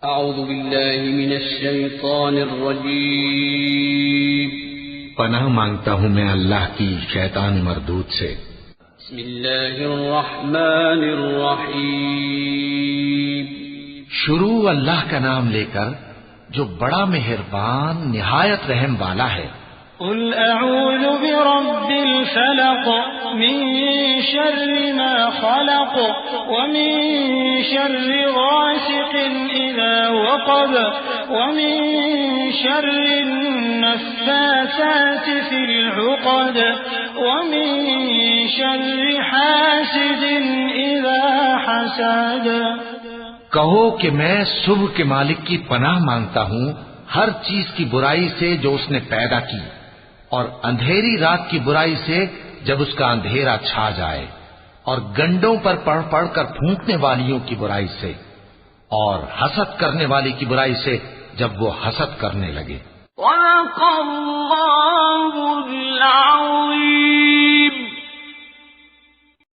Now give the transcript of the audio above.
اعوذ باللہ من الشیطان الرجیم پناہ مانگتا ہوں میں اللہ کی شیطان مردود سے۔ بسم اللہ الرحمن الرحیم شروع اللہ کا نام لے کر جو بڑا مہربان نہایت رحم والا ہے۔ قل اعوذ برب الفلق من شر ما خلق ومن شر غاسق اذا وقب ومن شر النفاثات في العقد ومن شر حاسد اذا حسد۔ کہو کہ میں صبح کے مالک کی پناہ مانگتا ہوں ہر چیز کی برائی سے جو اس نے پیدا کی، اور اندھیری رات کی برائی سے جب اس کا اندھیرا چھا جائے، اور گنڈوں پر پڑھ پڑھ کر پھونکنے والیوں کی برائی سے، اور حسد کرنے والی کی برائی سے جب وہ حسد کرنے لگے۔ صدق